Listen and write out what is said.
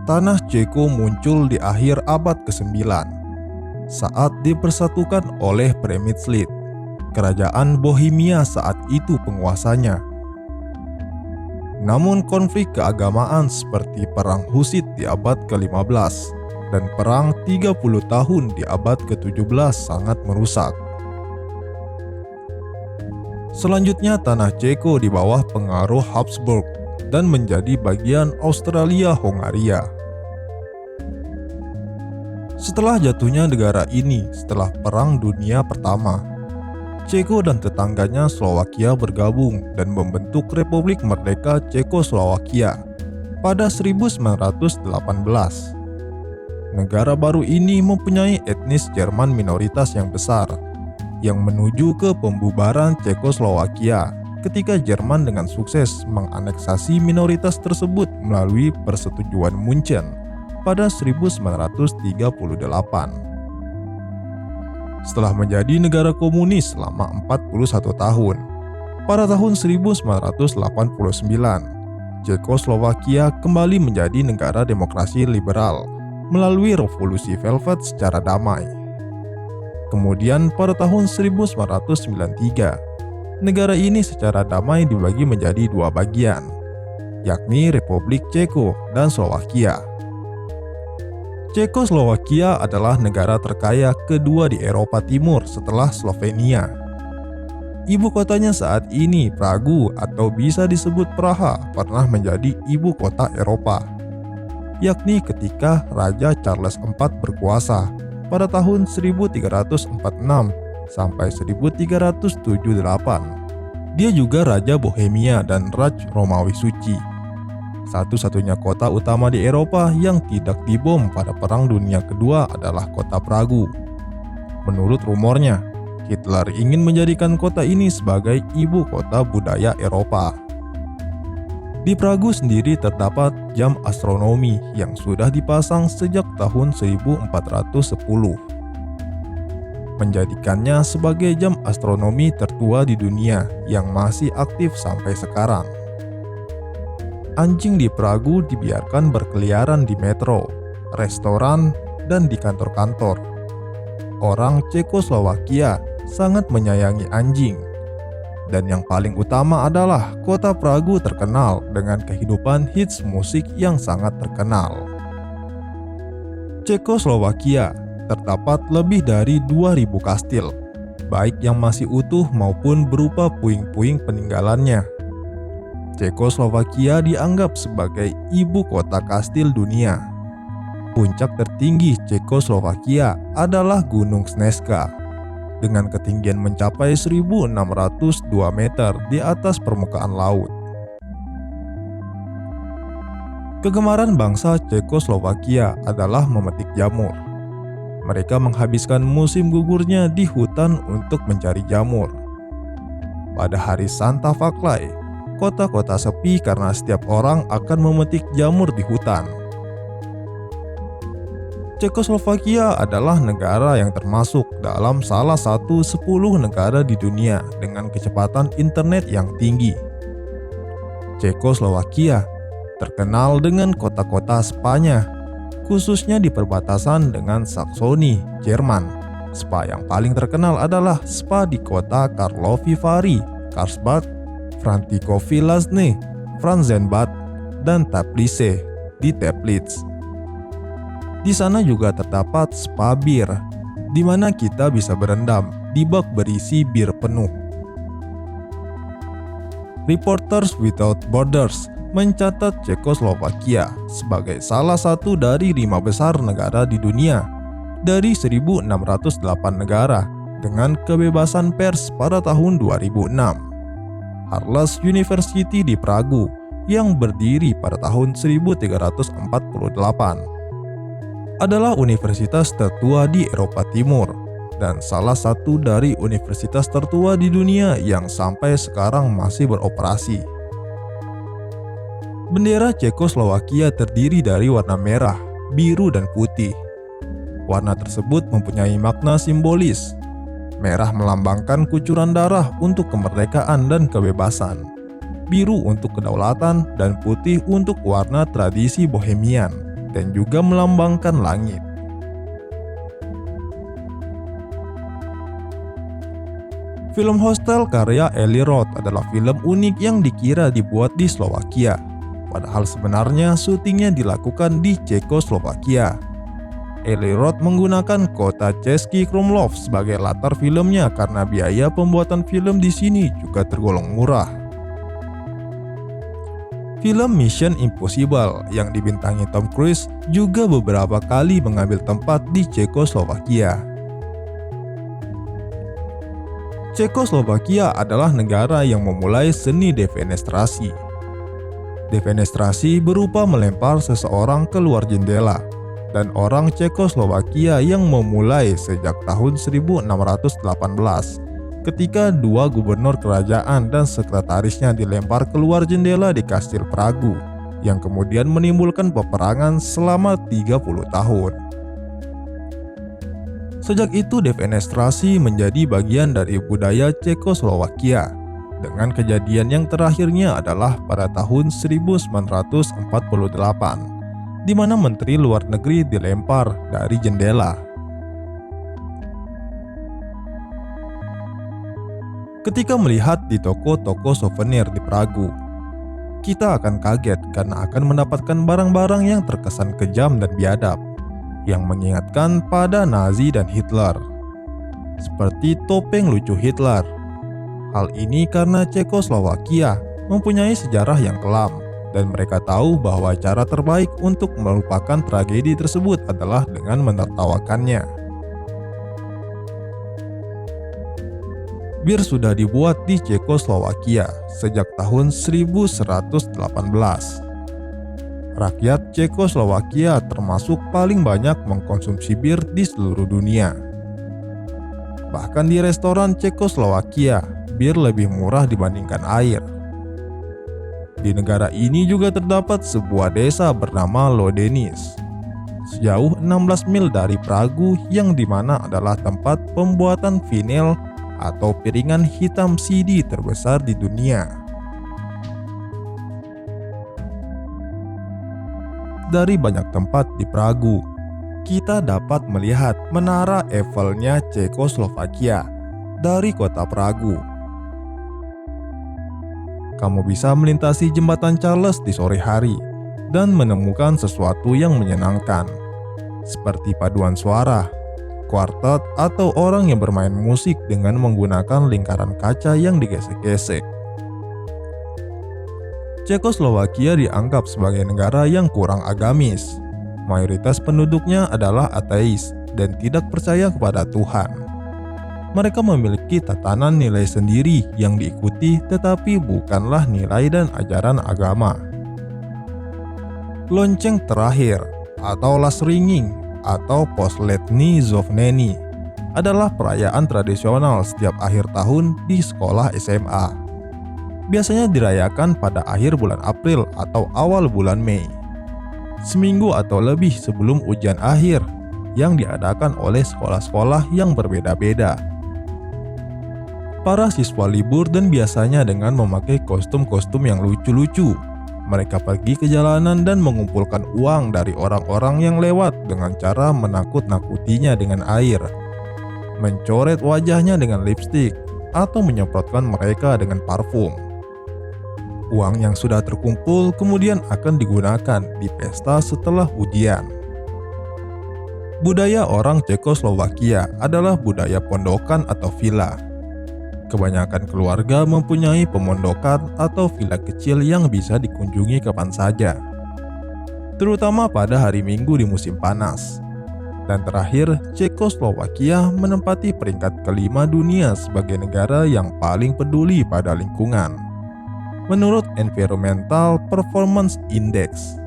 Tanah Ceko muncul di akhir abad ke-9 saat dipersatukan oleh Přemysl, kerajaan Bohemia saat itu penguasanya. Namun konflik keagamaan seperti Perang Husid di abad ke-15 dan Perang 30 tahun di abad ke-17 sangat merusak. Selanjutnya tanah Ceko di bawah pengaruh Habsburg dan menjadi bagian Austria-Hongaria. Setelah jatuhnya negara ini setelah Perang Dunia Pertama, Ceko dan tetangganya Slowakia bergabung dan membentuk Republik Merdeka Cekoslowakia pada 1918. Negara baru ini mempunyai etnis Jerman minoritas yang besar, yang menuju ke pembubaran Cekoslowakia ketika Jerman dengan sukses menganeksasi minoritas tersebut melalui Persetujuan Munchen pada 1938. Setelah menjadi negara komunis selama 41 tahun, pada tahun 1989, Cekoslowakia kembali menjadi negara demokrasi liberal melalui Revolusi Velvet secara damai. Kemudian pada tahun 1993, negara ini secara damai dibagi menjadi dua bagian, yakni Republik Ceko dan Slowakia. Cekoslowakia adalah negara terkaya kedua di Eropa Timur setelah Slovenia. Ibu kotanya saat ini, Pragu atau bisa disebut Praha, pernah menjadi ibu kota Eropa, yakni ketika Raja Charles IV berkuasa pada tahun 1346 sampai 1378. Dia juga Raja Bohemia dan Raj Romawi Suci, satu-satunya kota utama di Eropa yang tidak dibom pada Perang Dunia Kedua adalah kota Pragu. Menurut rumornya, Hitler ingin menjadikan kota ini sebagai ibu kota budaya Eropa. Di Pragu sendiri terdapat jam astronomi yang sudah dipasang sejak tahun 1410, menjadikannya sebagai jam astronomi tertua di dunia yang masih aktif sampai sekarang. Anjing di Pragu dibiarkan berkeliaran di metro, restoran, dan di kantor-kantor. Orang Cekoslowakia sangat menyayangi anjing. Dan yang paling utama adalah kota Pragu terkenal dengan kehidupan hits musik yang sangat terkenal. Cekoslowakia terdapat lebih dari 2.000 kastil, baik yang masih utuh maupun berupa puing-puing peninggalannya. Cekoslowakia dianggap sebagai ibu kota kastil dunia. Puncak tertinggi Cekoslowakia adalah Gunung Snežka, dengan ketinggian mencapai 1.602 meter di atas permukaan laut. Kegemaran bangsa Cekoslowakia adalah memetik jamur. Mereka menghabiskan musim gugurnya di hutan untuk mencari jamur. Pada hari Santa Vaklai, kota-kota sepi karena setiap orang akan memetik jamur di hutan. Cekoslowakia adalah negara yang termasuk dalam salah satu 10 negara di dunia dengan kecepatan internet yang tinggi. Cekoslowakia terkenal dengan kota-kota spa-nya, khususnya di perbatasan dengan Saksoni, Jerman. Spa yang paling terkenal adalah spa di kota Karlovy Vary, Karlsbad, Frantikovi Lasne, Franzenbad, dan Teplice di Teplitz. Di sana juga terdapat spa bir, di mana kita bisa berendam di bak berisi bir penuh. Reporters Without Borders mencatat Cekoslowakia sebagai salah satu dari 5 besar negara di dunia dari 1.608 negara dengan kebebasan pers pada tahun 2006. Harles University di Pragu yang berdiri pada tahun 1348 adalah universitas tertua di Eropa Timur dan salah satu dari universitas tertua di dunia yang sampai sekarang masih beroperasi. Bendera Cekoslowakia terdiri dari warna merah, biru, dan putih. Warna tersebut mempunyai makna simbolis. Merah melambangkan kucuran darah untuk kemerdekaan dan kebebasan, biru untuk kedaulatan, dan putih untuk warna tradisi Bohemian dan juga melambangkan langit. Film Hostel karya Eli Roth adalah film unik yang dikira dibuat di Slovakia, padahal sebenarnya syutingnya dilakukan di Cekoslovakia. Eli Roth menggunakan kota Český Krumlov sebagai latar filmnya karena biaya pembuatan film di sini juga tergolong murah. Film Mission Impossible yang dibintangi Tom Cruise juga beberapa kali mengambil tempat di Cekoslovakia. Cekoslovakia adalah negara yang memulai seni defenestrasi. Defenestrasi berupa melempar seseorang keluar jendela, dan orang Cekoslovakia yang memulai sejak tahun 1618 ketika dua gubernur kerajaan dan sekretarisnya dilempar keluar jendela di Kastil Pragu yang kemudian menimbulkan peperangan selama 30 tahun. Sejak itu defenestrasi menjadi bagian dari budaya Cekoslovakia, dengan kejadian yang terakhirnya adalah pada tahun 1948, di mana Menteri Luar Negeri dilempar dari jendela. Ketika melihat di toko-toko souvenir di Pragu, kita akan kaget karena akan mendapatkan barang-barang yang terkesan kejam dan biadab, yang mengingatkan pada Nazi dan Hitler, seperti topeng lucu Hitler. Hal ini karena Cekoslovakia mempunyai sejarah yang kelam, dan mereka tahu bahwa cara terbaik untuk melupakan tragedi tersebut adalah dengan menertawakannya. Bir sudah dibuat di Cekoslovakia sejak tahun 1118. Rakyat Cekoslovakia termasuk paling banyak mengkonsumsi bir di seluruh dunia. Bahkan di restoran Cekoslovakia, bir lebih murah dibandingkan air. Di negara ini juga terdapat sebuah desa bernama Lodenis, sejauh 16 mil dari Pragu, yang dimana adalah tempat pembuatan vinil atau piringan hitam CD terbesar di dunia. Dari banyak tempat di Pragu, kita dapat melihat menara Eiffel-nya Cekoslovakia dari kota Pragu. Kamu bisa melintasi jembatan Charles di sore hari dan menemukan sesuatu yang menyenangkan, seperti paduan suara, kuartet, atau orang yang bermain musik dengan menggunakan lingkaran kaca yang digesek-gesek. Cekoslovakia dianggap sebagai negara yang kurang agamis. Mayoritas penduduknya adalah ateis dan tidak percaya kepada Tuhan. Mereka memiliki tatanan nilai sendiri yang diikuti, tetapi bukanlah nilai dan ajaran agama. Lonceng terakhir atau last ringing atau poslední zovnení adalah perayaan tradisional setiap akhir tahun di sekolah SMA. Biasanya dirayakan pada akhir bulan April atau awal bulan Mei, seminggu atau lebih sebelum ujian akhir yang diadakan oleh sekolah-sekolah yang berbeda-beda. Para siswa libur dan biasanya dengan memakai kostum-kostum yang lucu-lucu. Mereka pergi ke jalanan dan mengumpulkan uang dari orang-orang yang lewat dengan cara menakut-nakutinya dengan air, mencoret wajahnya dengan lipstik, atau menyemprotkan mereka dengan parfum. Uang yang sudah terkumpul kemudian akan digunakan di pesta setelah ujian. Budaya orang Cekoslovakia adalah budaya pondokan atau villa. Kebanyakan keluarga mempunyai pemondokan atau villa kecil yang bisa dikunjungi kapan saja, terutama pada hari Minggu di musim panas. Dan terakhir, Cekoslovakia menempati peringkat kelima dunia sebagai negara yang paling peduli pada lingkungan menurut Environmental Performance Index.